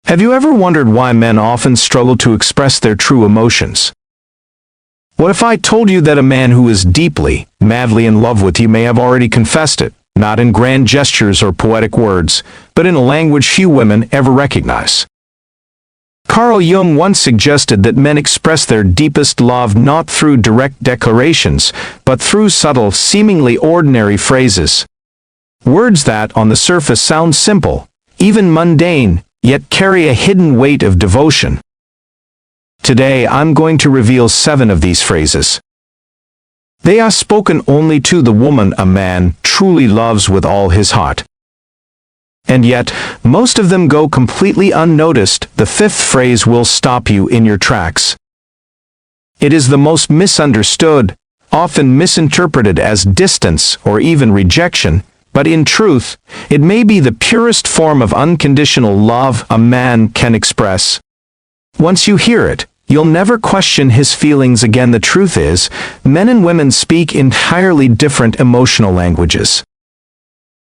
Have you ever wondered why men often struggle to express their true emotions? What if I told you that a man who is deeply, madly in love with you may have already confessed it, not in grand gestures or poetic words, but in a language few women ever recognize? Carl Jung once suggested that men express their deepest love not through direct declarations, but through subtle, seemingly ordinary phrases. Words that, on the surface, sound simple, even mundane, yet carry a hidden weight of devotion. Today I'm going to reveal 7 of these phrases. They are spoken only to the woman a man truly loves with all his heart. And yet, most of them go completely unnoticed. The 5th phrase will stop you in your tracks. It is the most misunderstood, often misinterpreted as distance or even rejection, but in truth, it may be the purest form of unconditional love a man can express. Once you hear it, you'll never question his feelings again. The truth is, men and women speak entirely different emotional languages.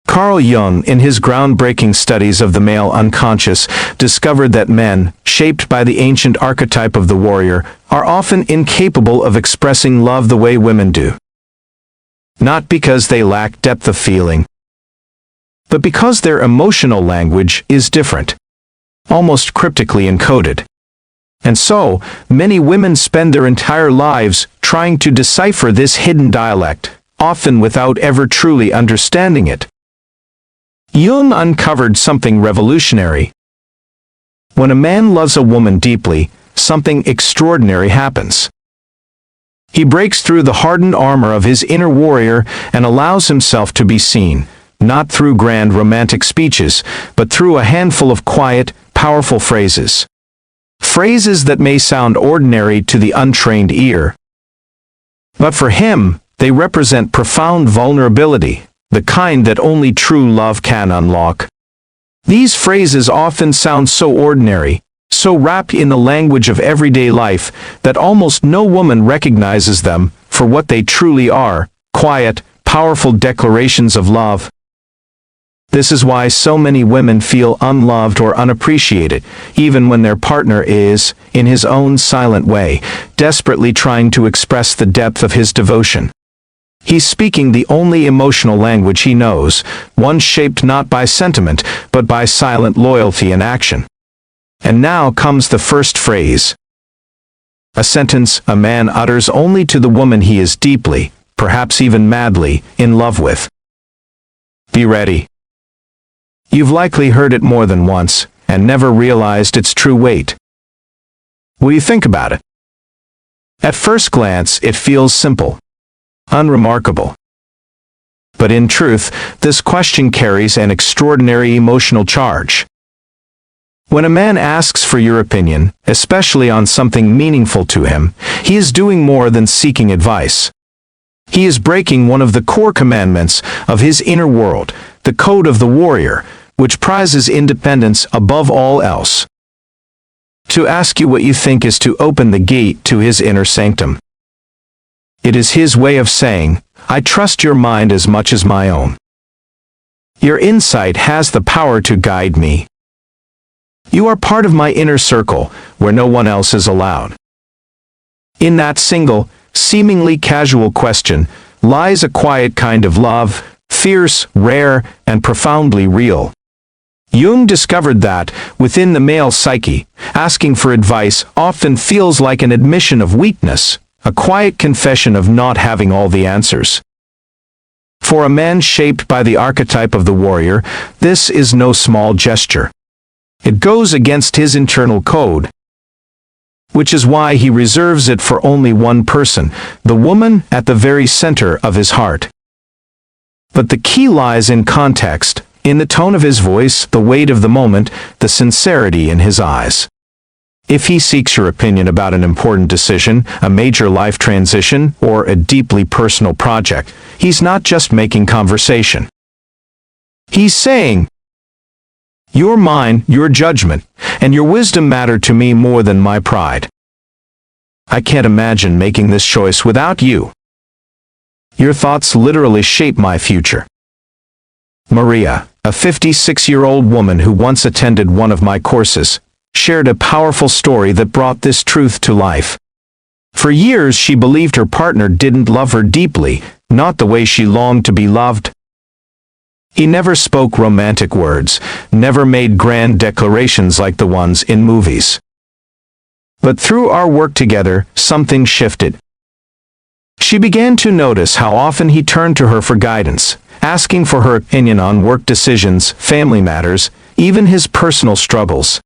Carl Jung, in his groundbreaking studies of the male unconscious, discovered that men, shaped by the ancient archetype of the warrior, are often incapable of expressing love the way women do. Not because they lack depth of feeling, but because their emotional language is different, almost cryptically encoded. And so, many women spend their entire lives trying to decipher this hidden dialect, often without ever truly understanding it. Jung uncovered something revolutionary. When a man loves a woman deeply, something extraordinary happens. He breaks through the hardened armor of his inner warrior and allows himself to be seen, not through grand romantic speeches, but through a handful of quiet, powerful phrases. Phrases that may sound ordinary to the untrained ear. But for him, they represent profound vulnerability, the kind that only true love can unlock. These phrases often sound so ordinary, so wrapped in the language of everyday life, that almost no woman recognizes them for what they truly are: quiet, powerful declarations of love. This is why so many women feel unloved or unappreciated, even when their partner is, in his own silent way, desperately trying to express the depth of his devotion. He's speaking the only emotional language he knows, one shaped not by sentiment, but by silent loyalty and action. And now comes the first phrase. A sentence a man utters only to the woman he is deeply, perhaps even madly, in love with. Be ready. You've likely heard it more than once, and never realized its true weight. Will you think about it? At first glance, it feels simple, unremarkable. But in truth, this question carries an extraordinary emotional charge. When a man asks for your opinion, especially on something meaningful to him, he is doing more than seeking advice. He is breaking one of the core commandments of his inner world, the code of the warrior, which prizes independence above all else. To ask you what you think is to open the gate to his inner sanctum. It is his way of saying, I trust your mind as much as my own. Your insight has the power to guide me. You are part of my inner circle, where no one else is allowed. In that single, seemingly casual question, lies a quiet kind of love, fierce, rare, and profoundly real. Jung discovered that, within the male psyche, asking for advice often feels like an admission of weakness, a quiet confession of not having all the answers. For a man shaped by the archetype of the warrior, this is no small gesture. It goes against his internal code, which is why he reserves it for only one person, the woman at the very center of his heart. But the key lies in context, in the tone of his voice, the weight of the moment, the sincerity in his eyes. If he seeks your opinion about an important decision, a major life transition, or a deeply personal project, he's not just making conversation. He's saying, your mind, your judgment, and your wisdom matter to me more than my pride. I can't imagine making this choice without you. Your thoughts literally shape my future. Maria, a 56-year-old woman who once attended one of my courses, shared a powerful story that brought this truth to life. For years she believed her partner didn't love her deeply, not the way she longed to be loved. He never spoke romantic words, never made grand declarations like the ones in movies. But through our work together, something shifted. She began to notice how often he turned to her for guidance, asking for her opinion on work decisions, family matters, even his personal struggles.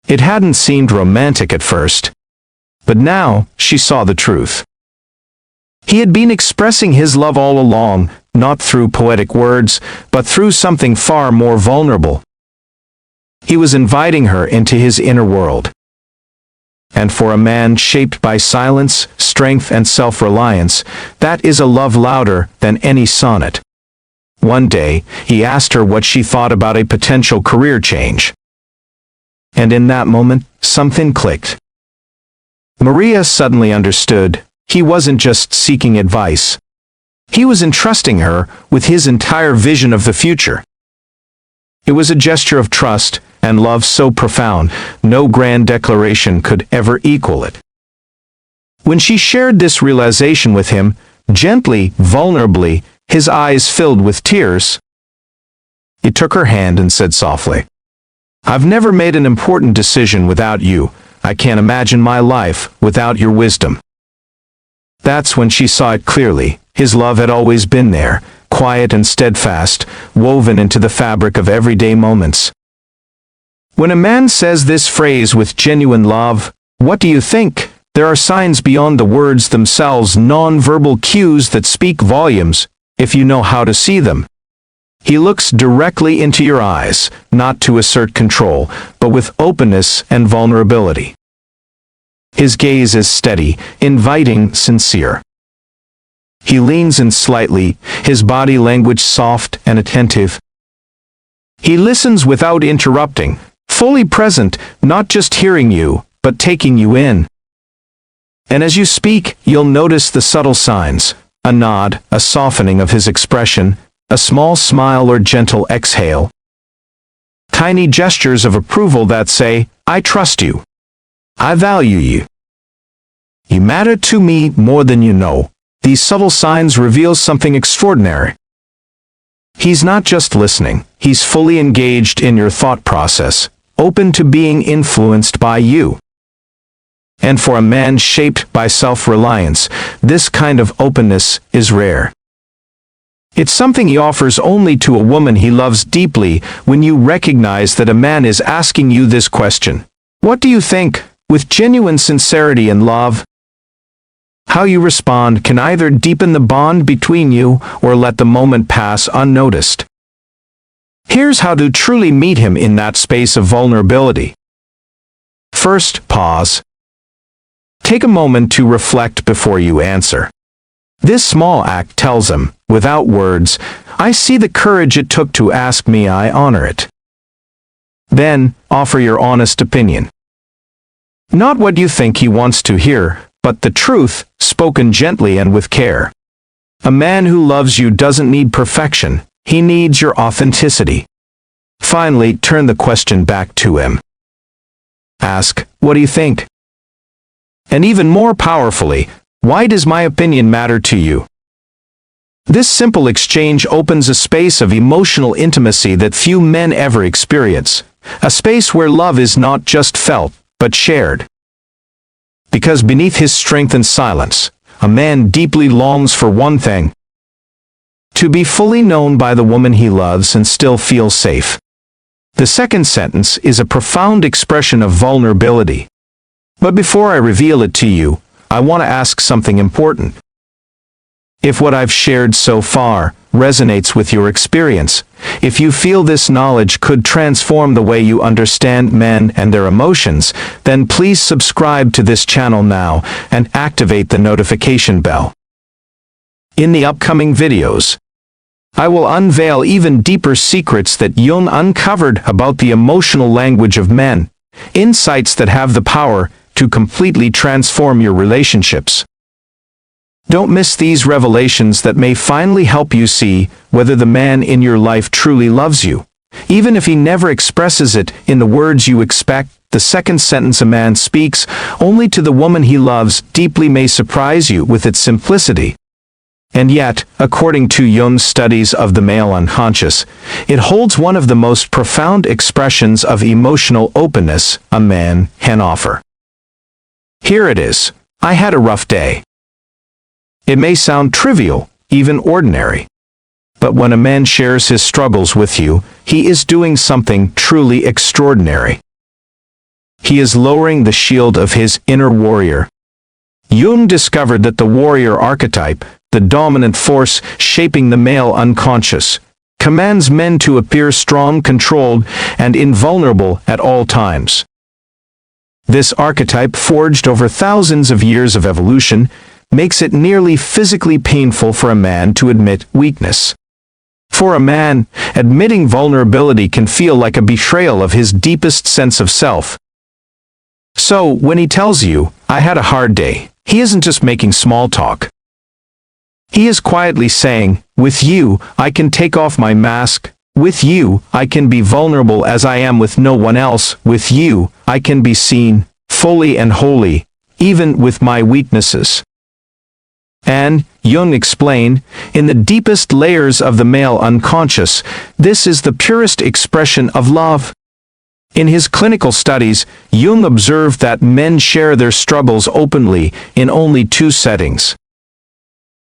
It hadn't seemed romantic at first, but now she saw the truth. He had been expressing his love all along, not through poetic words, but through something far more vulnerable. He was inviting her into his inner world. And for a man shaped by silence, strength, and self-reliance, that is a love louder than any sonnet. One day, he asked her what she thought about a potential career change. And in that moment, something clicked. Maria suddenly understood. He wasn't just seeking advice. He was entrusting her with his entire vision of the future. It was a gesture of trust and love so profound, no grand declaration could ever equal it. When she shared this realization with him, gently, vulnerably, his eyes filled with tears, he took her hand and said softly, "I've never made an important decision without you. I can't imagine my life without your wisdom." That's when she saw it clearly. His love had always been there, quiet and steadfast, woven into the fabric of everyday moments. When a man says this phrase with genuine love, "What do you think?" there are signs beyond the words themselves, non-verbal cues that speak volumes, if you know how to see them. He looks directly into your eyes, not to assert control, but with openness and vulnerability. His gaze is steady, inviting, sincere. He leans in slightly, his body language soft and attentive. He listens without interrupting, fully present, not just hearing you, but taking you in. And as you speak, you'll notice the subtle signs, a nod, a softening of his expression, a small smile or gentle exhale. Tiny gestures of approval that say, "I trust you. I value you. You matter to me more than you know." These subtle signs reveal something extraordinary. He's not just listening, he's fully engaged in your thought process, open to being influenced by you. And for a man shaped by self-reliance, this kind of openness is rare. It's something he offers only to a woman he loves deeply. When you recognize that a man is asking you this question, "What do you think?" with genuine sincerity and love, how you respond can either deepen the bond between you or let the moment pass unnoticed. Here's how to truly meet him in that space of vulnerability. First, pause. Take a moment to reflect before you answer. This small act tells him, without words, "I see the courage it took to ask me, I honor it." Then, offer your honest opinion. Not what you think he wants to hear, but the truth, spoken gently and with care. A man who loves you doesn't need perfection, he needs your authenticity. Finally, turn the question back to him. Ask, "What do you think?" And even more powerfully, "Why does my opinion matter to you?" This simple exchange opens a space of emotional intimacy that few men ever experience, a space where love is not just felt, but shared. Because beneath his strength and silence, a man deeply longs for one thing: to be fully known by the woman he loves and still feel safe. The second sentence is a profound expression of vulnerability. But before I reveal it to you, I want to ask something important. If what I've shared so far resonates with your experience, if you feel this knowledge could transform the way you understand men and their emotions, then please subscribe to this channel now and activate the notification bell. In the upcoming videos, I will unveil even deeper secrets that Jung uncovered about the emotional language of men, insights that have the power to completely transform your relationships. Don't miss these revelations that may finally help you see whether the man in your life truly loves you. Even if he never expresses it in the words you expect, the second sentence a man speaks only to the woman he loves deeply may surprise you with its simplicity. And yet, according to Jung's studies of the male unconscious, it holds one of the most profound expressions of emotional openness a man can offer. Here it is: I had a rough day. It may sound trivial, even ordinary. But when a man shares his struggles with you, he is doing something truly extraordinary. He is lowering the shield of his inner warrior. Jung discovered that the warrior archetype, the dominant force shaping the male unconscious, commands men to appear strong, controlled, and invulnerable at all times. This archetype, forged over thousands of years of evolution, makes it nearly physically painful for a man to admit weakness. For a man, admitting vulnerability can feel like a betrayal of his deepest sense of self. So, when he tells you, "I had a hard day," he isn't just making small talk. He is quietly saying, "With you, I can take off my mask. With you, I can be vulnerable as I am with no one else. With you, I can be seen, fully and wholly, even with my weaknesses." And, Jung explained, in the deepest layers of the male unconscious, this is the purest expression of love. In his clinical studies, Jung observed that men share their struggles openly in only two settings: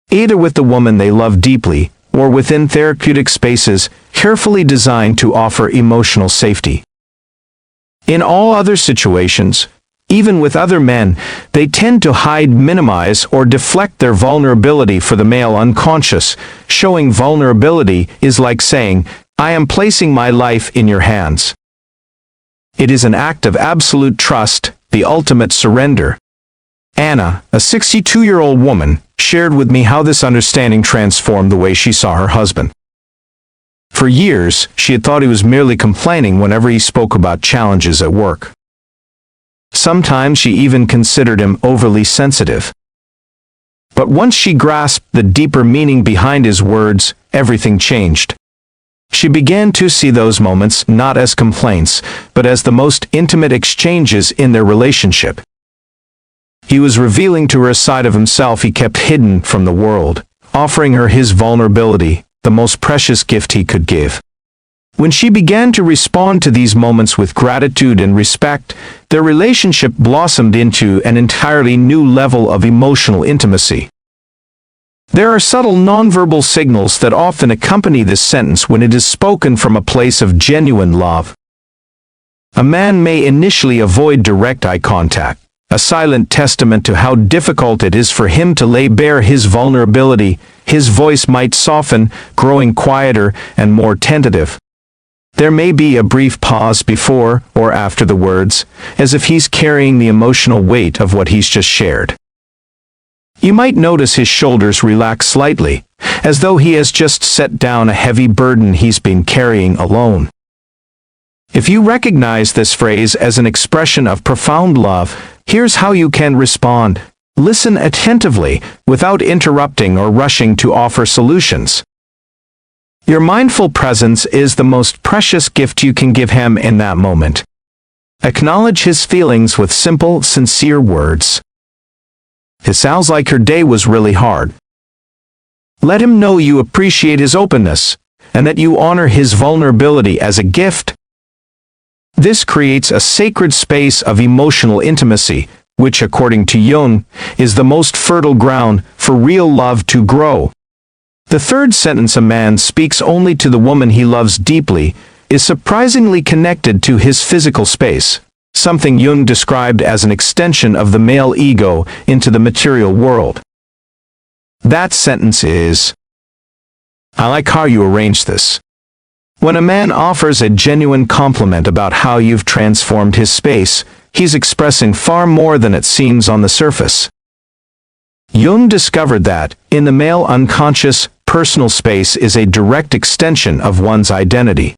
either with the woman they love deeply, or within therapeutic spaces carefully designed to offer emotional safety. In all other situations, even with other men, they tend to hide, minimize, or deflect their vulnerability. For the male unconscious, showing vulnerability is like saying, "I am placing my life in your hands." It is an act of absolute trust, the ultimate surrender. Anna, a 62-year-old woman, shared with me how this understanding transformed the way she saw her husband. For years, she had thought he was merely complaining whenever he spoke about challenges at work. Sometimes she even considered him overly sensitive. But once she grasped the deeper meaning behind his words, everything changed. She began to see those moments not as complaints, but as the most intimate exchanges in their relationship. He was revealing to her a side of himself he kept hidden from the world, offering her his vulnerability, the most precious gift he could give. When she began to respond to these moments with gratitude and respect, their relationship blossomed into an entirely new level of emotional intimacy. There are subtle nonverbal signals that often accompany this sentence when it is spoken from a place of genuine love. A man may initially avoid direct eye contact, a silent testament to how difficult it is for him to lay bare his vulnerability. His voice might soften, growing quieter and more tentative. There may be a brief pause before or after the words, as if he's carrying the emotional weight of what he's just shared. You might notice his shoulders relax slightly, as though he has just set down a heavy burden he's been carrying alone. If you recognize this phrase as an expression of profound love, here's how you can respond. Listen attentively, without interrupting or rushing to offer solutions. Your mindful presence is the most precious gift you can give him in that moment. Acknowledge his feelings with simple, sincere words. "It sounds like your day was really hard." Let him know you appreciate his openness, and that you honor his vulnerability as a gift. This creates a sacred space of emotional intimacy, which, according to Jung, is the most fertile ground for real love to grow. The third sentence, "a man speaks only to the woman he loves deeply," is surprisingly connected to his physical space, something Jung described as an extension of the male ego into the material world. That sentence is, "I like how you arranged this." When a man offers a genuine compliment about how you've transformed his space, he's expressing far more than it seems on the surface. Jung discovered that, in the male unconscious, personal space is a direct extension of one's identity.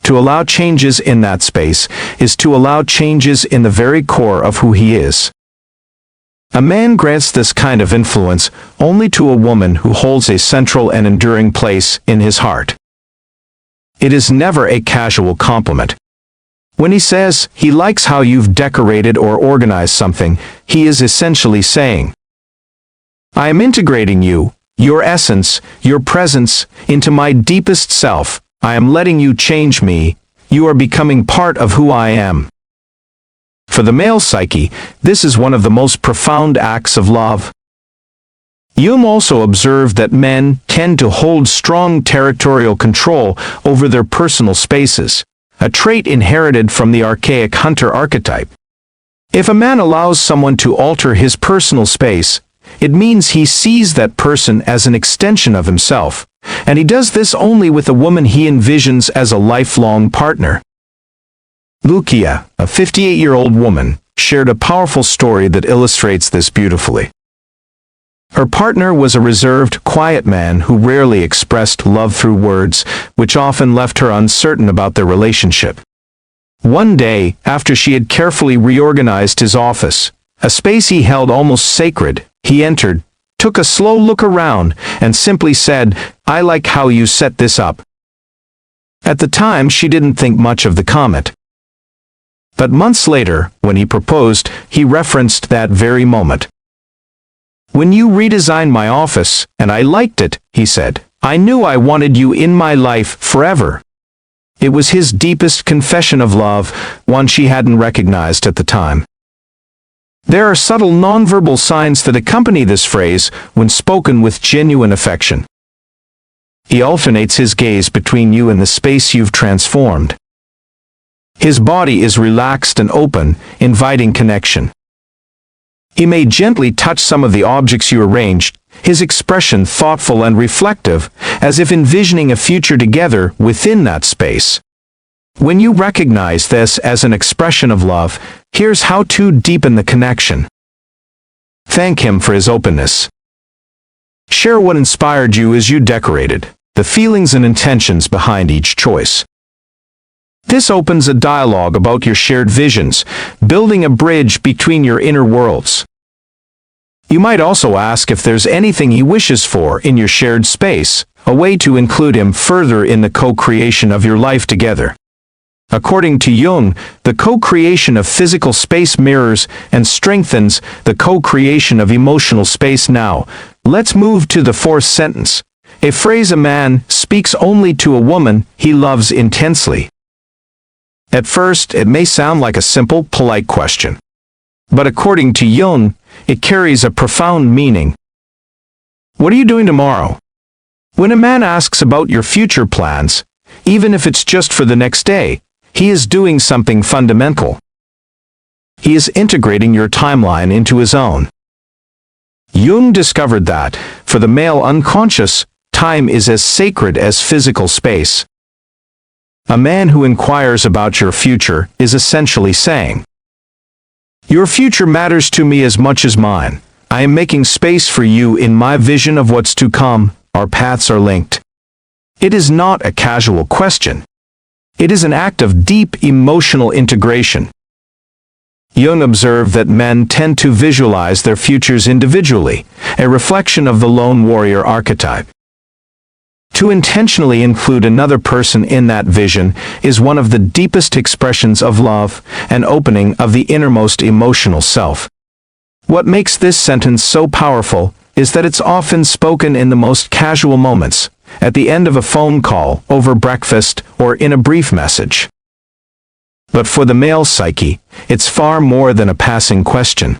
To allow changes in that space is to allow changes in the very core of who he is. A man grants this kind of influence only to a woman who holds a central and enduring place in his heart. It is never a casual compliment. When he says he likes how you've decorated or organized something, he is essentially saying, I am integrating you, your essence, your presence, into my deepest self. I am letting you change me. You are becoming part of who I am. For the male psyche, this is one of the most profound acts of love. Jung also observed that men tend to hold strong territorial control over their personal spaces, a trait inherited from the archaic hunter archetype. If a man allows someone to alter his personal space, it means he sees that person as an extension of himself, and he does this only with a woman he envisions as a lifelong partner. Lucia, a 58-year-old woman, shared a powerful story that illustrates this beautifully. Her partner was a reserved, quiet man who rarely expressed love through words, which often left her uncertain about their relationship. One day, after she had carefully reorganized his office, a space he held almost sacred, he entered, took a slow look around, and simply said, I like how you set this up. At the time, she didn't think much of the comment. But months later, when he proposed, he referenced that very moment. When you redesigned my office, and I liked it, he said, I knew I wanted you in my life forever. It was his deepest confession of love, one she hadn't recognized at the time. There are subtle nonverbal signs that accompany this phrase when spoken with genuine affection. He alternates his gaze between you and the space you've transformed. His body is relaxed and open, inviting connection. He may gently touch some of the objects you arranged, his expression thoughtful and reflective, as if envisioning a future together within that space. When you recognize this as an expression of love, here's how to deepen the connection. Thank him for his openness. Share what inspired you as you decorated, the feelings and intentions behind each choice. This opens a dialogue about your shared visions, building a bridge between your inner worlds. You might also ask if there's anything he wishes for in your shared space, a way to include him further in the co-creation of your life together. According to Jung, the co-creation of physical space mirrors and strengthens the co-creation of emotional space. Now, let's move to the fourth sentence, a phrase a man speaks only to a woman he loves intensely. At first, it may sound like a simple, polite question. But according to Jung, it carries a profound meaning. What are you doing tomorrow? When a man asks about your future plans, even if it's just for the next day, he is doing something fundamental. He is integrating your timeline into his own. Jung discovered that, for the male unconscious, time is as sacred as physical space. A man who inquires about your future is essentially saying, your future matters to me as much as mine. I am making space for you in my vision of what's to come. Our paths are linked. It is not a casual question. It is an act of deep emotional integration. Jung observed that men tend to visualize their futures individually, a reflection of the lone warrior archetype. To intentionally include another person in that vision is one of the deepest expressions of love, an opening of the innermost emotional self. What makes this sentence so powerful is that it's often spoken in the most casual moments, at the end of a phone call, over breakfast, or in a brief message. But for the male psyche, it's far more than a passing question.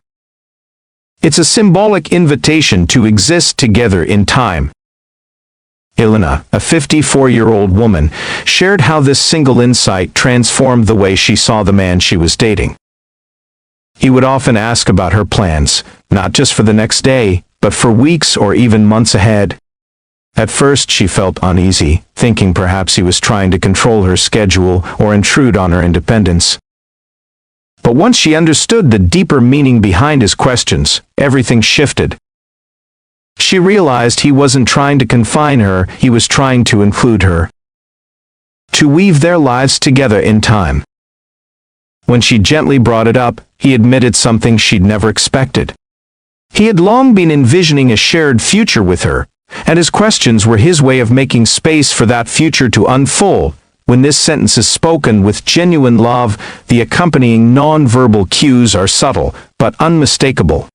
It's a symbolic invitation to exist together in time. Ilona, a 54-year-old woman, shared how this single insight transformed the way she saw the man she was dating. He would often ask about her plans, not just for the next day, but for weeks or even months ahead. At first she felt uneasy, thinking perhaps he was trying to control her schedule or intrude on her independence. But once she understood the deeper meaning behind his questions, everything shifted. She realized he wasn't trying to confine her, he was trying to include her. To weave their lives together in time. When she gently brought it up, he admitted something she'd never expected. He had long been envisioning a shared future with her, and his questions were his way of making space for that future to unfold, When this sentence is spoken with genuine love, the accompanying non-verbal cues are subtle, but unmistakable.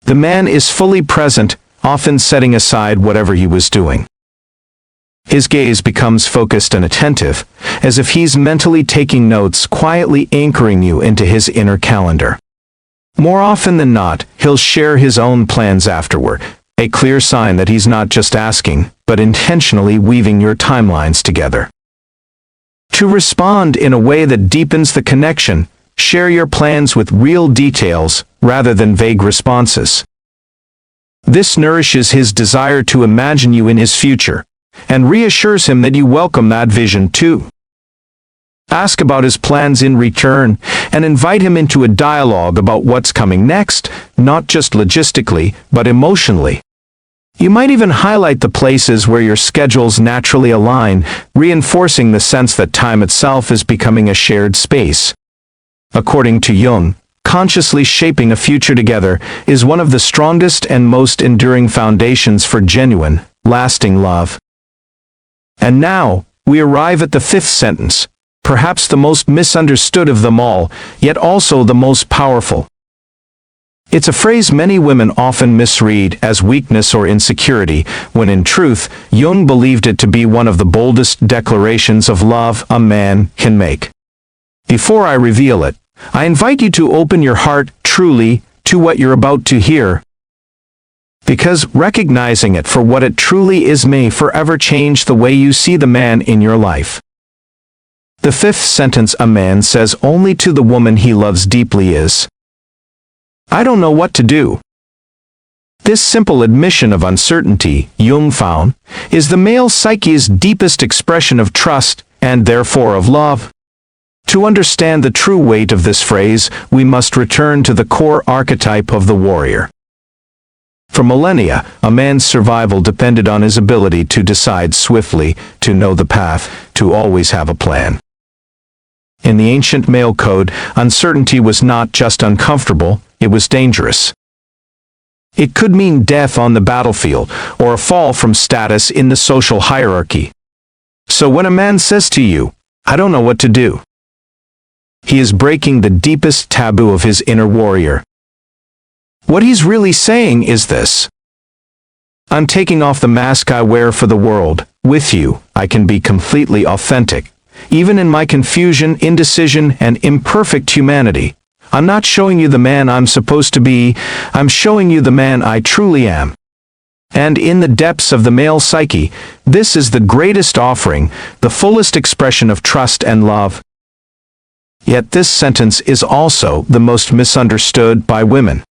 The man is fully present, often setting aside whatever he was doing. His gaze becomes focused and attentive, as if he's mentally taking notes, quietly anchoring you into his inner calendar. More often than not, he'll share his own plans afterward, a clear sign that he's not just asking, but intentionally weaving your timelines together. To respond in a way that deepens the connection, share your plans with real details, rather than vague responses. This nourishes his desire to imagine you in his future, and reassures him that you welcome that vision too. Ask about his plans in return, and invite him into a dialogue about what's coming next, not just logistically, but emotionally. You might even highlight the places where your schedules naturally align, reinforcing the sense that time itself is becoming a shared space. According to Jung, consciously shaping a future together is one of the strongest and most enduring foundations for genuine, lasting love. And now, we arrive at the fifth sentence, perhaps the most misunderstood of them all, yet also the most powerful. It's a phrase many women often misread as weakness or insecurity, when in truth, Jung believed it to be one of the boldest declarations of love a man can make. Before I reveal it, I invite you to open your heart truly to what you're about to hear, because recognizing it for what it truly is may forever change the way you see the man in your life. The fifth sentence a man says only to the woman he loves deeply is, "I don't know what to do." This simple admission of uncertainty, Jung found, is the male psyche's deepest expression of trust, and therefore of love. To understand the true weight of this phrase, we must return to the core archetype of the warrior. For millennia, a man's survival depended on his ability to decide swiftly, to know the path, to always have a plan. In the ancient male code, uncertainty was not just uncomfortable, it was dangerous. It could mean death on the battlefield, or a fall from status in the social hierarchy. So when a man says to you, "I don't know what to do," he is breaking the deepest taboo of his inner warrior. What he's really saying is this: I'm taking off the mask I wear for the world. With you, I can be completely authentic. Even in my confusion, indecision, and imperfect humanity, I'm not showing you the man I'm supposed to be, I'm showing you the man I truly am. And in the depths of the male psyche, this is the greatest offering, the fullest expression of trust and love. Yet this sentence is also the most misunderstood by women.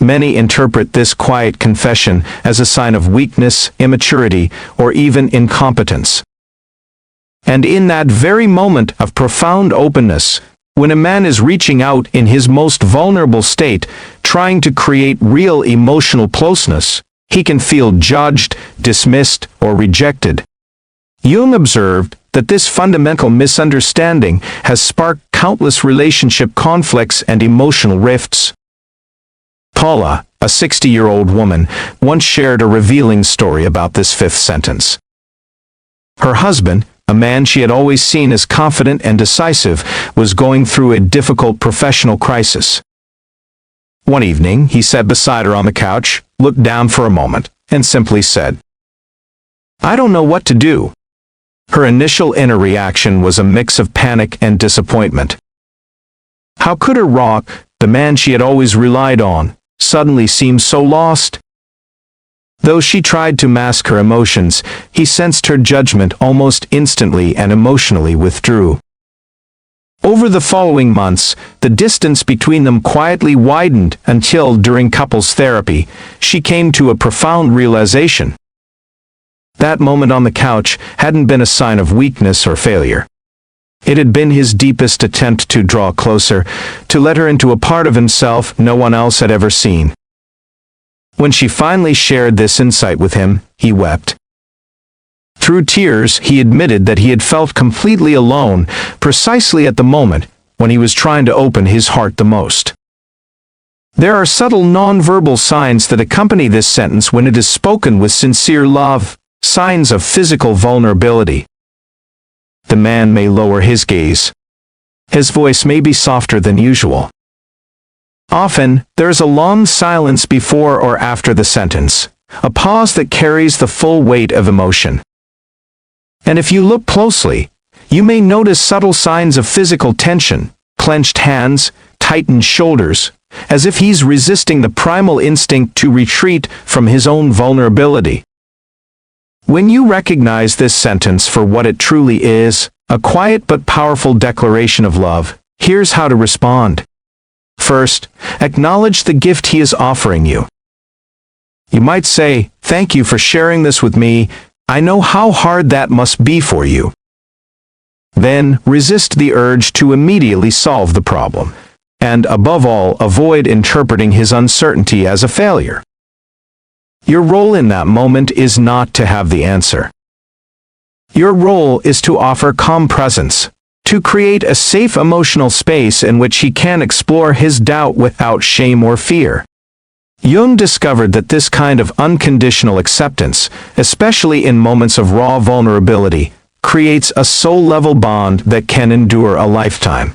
Many interpret this quiet confession as a sign of weakness, immaturity, or even incompetence. And in that very moment of profound openness, when a man is reaching out in his most vulnerable state, trying to create real emotional closeness, he can feel judged, dismissed, or rejected. Jung observed that this fundamental misunderstanding has sparked countless relationship conflicts and emotional rifts. Paula, a 60-year-old woman, once shared a revealing story about this fifth sentence. Her husband, a man she had always seen as confident and decisive, was going through a difficult professional crisis. One evening, he sat beside her on the couch, looked down for a moment, and simply said, "I don't know what to do." Her initial inner reaction was a mix of panic and disappointment. How could her rock, the man she had always relied on, suddenly seem so lost? Though she tried to mask her emotions, he sensed her judgment almost instantly and emotionally withdrew. Over the following months, the distance between them quietly widened until, during couples therapy, she came to a profound realization. That moment on the couch hadn't been a sign of weakness or failure. It had been his deepest attempt to draw closer, to let her into a part of himself no one else had ever seen. When she finally shared this insight with him, he wept. Through tears, he admitted that he had felt completely alone, precisely at the moment when he was trying to open his heart the most. There are subtle nonverbal signs that accompany this sentence when it is spoken with sincere love, signs of physical vulnerability. the man may lower his gaze. His voice may be softer than usual. Often, there's a long silence before or after the sentence, a pause that carries the full weight of emotion. And if you look closely, you may notice subtle signs of physical tension, clenched hands, tightened shoulders, as if he's resisting the primal instinct to retreat from his own vulnerability. When you recognize this sentence for what it truly is, a quiet but powerful declaration of love, here's how to respond. First, acknowledge the gift he is offering you. You might say, "Thank you for sharing this with me. I know how hard that must be for you." Then, resist the urge to immediately solve the problem, and above all, avoid interpreting his uncertainty as a failure. Your role in that moment is not to have the answer. Your role is to offer calm presence, to create a safe emotional space in which he can explore his doubt without shame or fear. Jung discovered that this kind of unconditional acceptance, especially in moments of raw vulnerability, creates a soul-level bond that can endure a lifetime.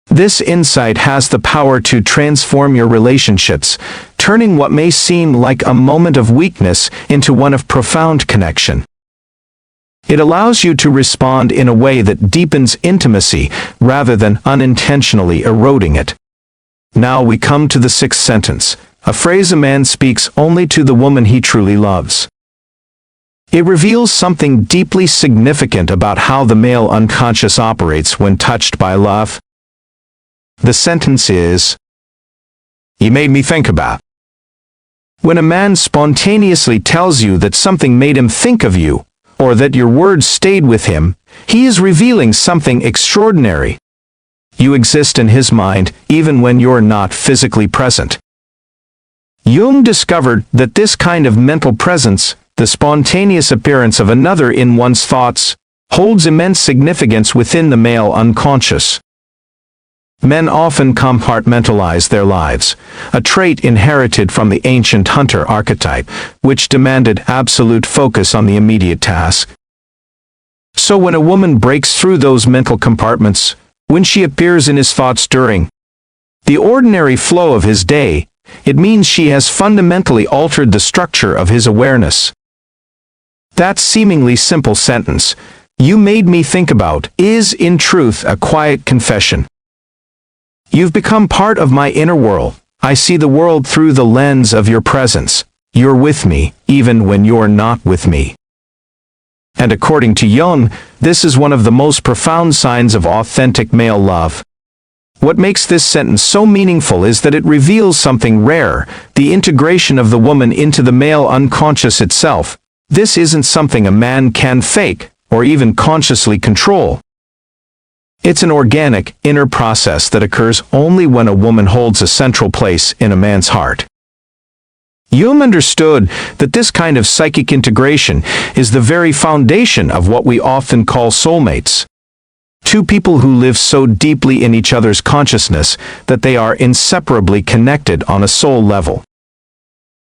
This insight has the power to transform your relationships, turning what may seem like a moment of weakness into one of profound connection. It allows you to respond in a way that deepens intimacy rather than unintentionally eroding it. Now we come to the sixth sentence, a phrase a man speaks only to the woman he truly loves. It reveals something deeply significant about how the male unconscious operates when touched by love. The sentence is, "You made me think about." When a man spontaneously tells you that something made him think of you, or that your words stayed with him, he is revealing something extraordinary. You exist in his mind, even when you're not physically present. Jung discovered that this kind of mental presence, the spontaneous appearance of another in one's thoughts, holds immense significance within the male unconscious. Men often compartmentalize their lives, a trait inherited from the ancient hunter archetype, which demanded absolute focus on the immediate task. So when a woman breaks through those mental compartments, when she appears in his thoughts during the ordinary flow of his day, it means she has fundamentally altered the structure of his awareness. That seemingly simple sentence, "You made me think about," is in truth a quiet confession. You've become part of my inner world. I see the world through the lens of your presence. You're with me, even when you're not with me. And according to Jung, this is one of the most profound signs of authentic male love. What makes this sentence so meaningful is that it reveals something rare, the integration of the woman into the male unconscious itself. This isn't something a man can fake, or even consciously control. It's an organic, inner process that occurs only when a woman holds a central place in a man's heart. Jung understood that this kind of psychic integration is the very foundation of what we often call soulmates. Two people who live so deeply in each other's consciousness that they are inseparably connected on a soul level.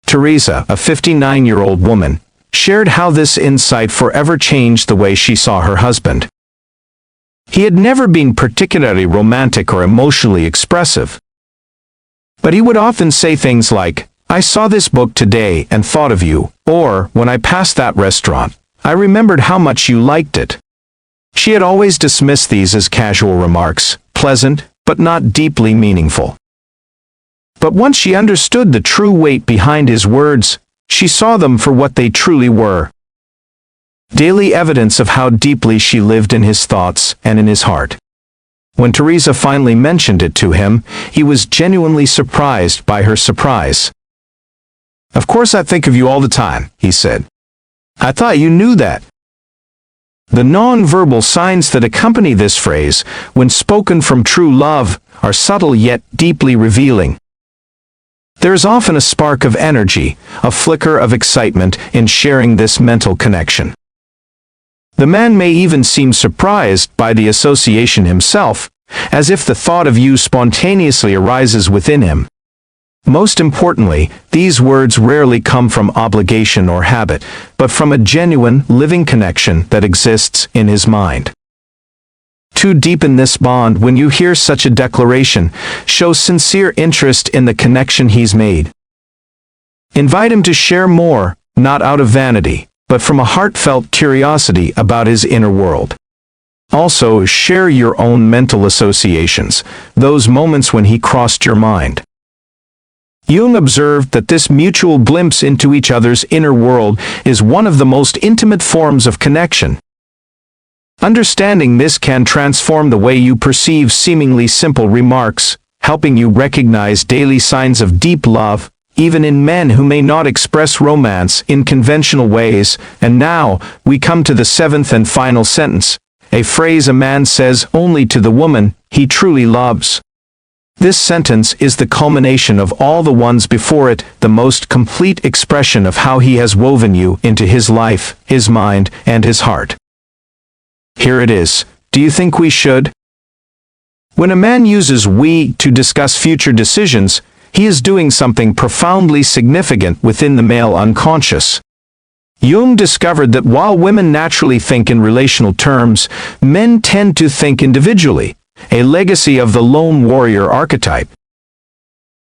Teresa, a 59-year-old woman, shared how this insight forever changed the way she saw her husband. He had never been particularly romantic or emotionally expressive. But he would often say things like, "I saw this book today and thought of you," or, "When I passed that restaurant, I remembered how much you liked it." She had always dismissed these as casual remarks, pleasant, but not deeply meaningful. But once she understood the true weight behind his words, she saw them for what they truly were. Daily evidence of how deeply she lived in his thoughts and in his heart. When Teresa finally mentioned it to him, he was genuinely surprised by her surprise. "Of course I think of you all the time," he said. "I thought you knew that." The non-verbal signs that accompany this phrase, when spoken from true love, are subtle yet deeply revealing. There is often a spark of energy, a flicker of excitement in sharing this mental connection. The man may even seem surprised by the association himself, as if the thought of you spontaneously arises within him. Most importantly, these words rarely come from obligation or habit, but from a genuine, living connection that exists in his mind. To deepen this bond, when you hear such a declaration, show sincere interest in the connection he's made. Invite him to share more, not out of vanity, but from a heartfelt curiosity about his inner world. Also, share your own mental associations, those moments when he crossed your mind. Jung observed that this mutual glimpse into each other's inner world is one of the most intimate forms of connection. Understanding this can transform the way you perceive seemingly simple remarks, helping you recognize daily signs of deep love, even in men who may not express romance in conventional ways. And now, we come to the seventh and final sentence, a phrase a man says only to the woman he truly loves. This sentence is the culmination of all the ones before it, the most complete expression of how he has woven you into his life, his mind, and his heart. Here it is. Do you think we should? When a man uses "we" to discuss future decisions, he is doing something profoundly significant within the male unconscious. Jung discovered that while women naturally think in relational terms, men tend to think individually, a legacy of the lone warrior archetype.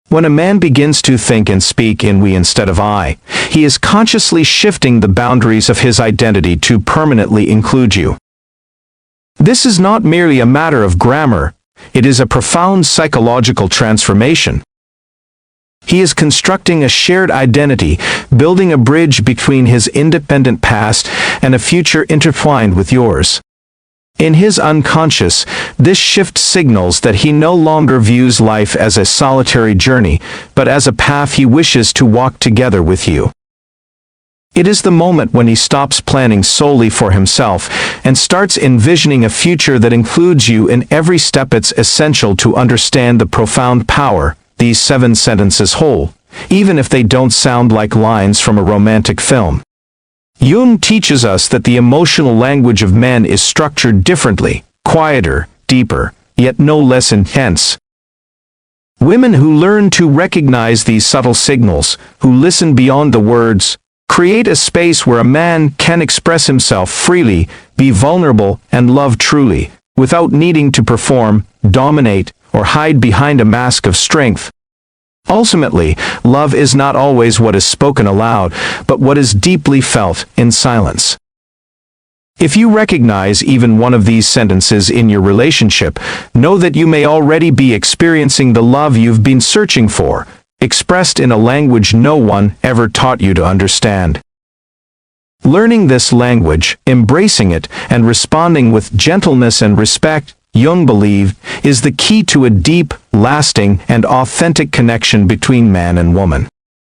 When a man begins to think and speak in "we" instead of "I", he is consciously shifting the boundaries of his identity to permanently include you. This is not merely a matter of grammar, it is a profound psychological transformation. He is constructing a shared identity, building a bridge between his independent past and a future intertwined with yours. In his unconscious, this shift signals that he no longer views life as a solitary journey, but as a path he wishes to walk together with you. It is the moment when he stops planning solely for himself and starts envisioning a future that includes you in every step. It's essential to understand the profound power these 7 sentences hold, even if they don't sound like lines from a romantic film. Jung teaches us that the emotional language of men is structured differently, quieter, deeper, yet no less intense. Women who learn to recognize these subtle signals, who listen beyond the words, create a space where a man can express himself freely, be vulnerable, and love truly, without needing to perform, dominate, or hide behind a mask of strength. Ultimately, love is not always what is spoken aloud, but what is deeply felt in silence. If you recognize even one of these sentences in your relationship, know that you may already be experiencing the love you've been searching for, expressed in a language no one ever taught you to understand. Learning this language, embracing it, and responding with gentleness and respect, Jung believed, is the key to a deep, lasting, and authentic connection between man and woman.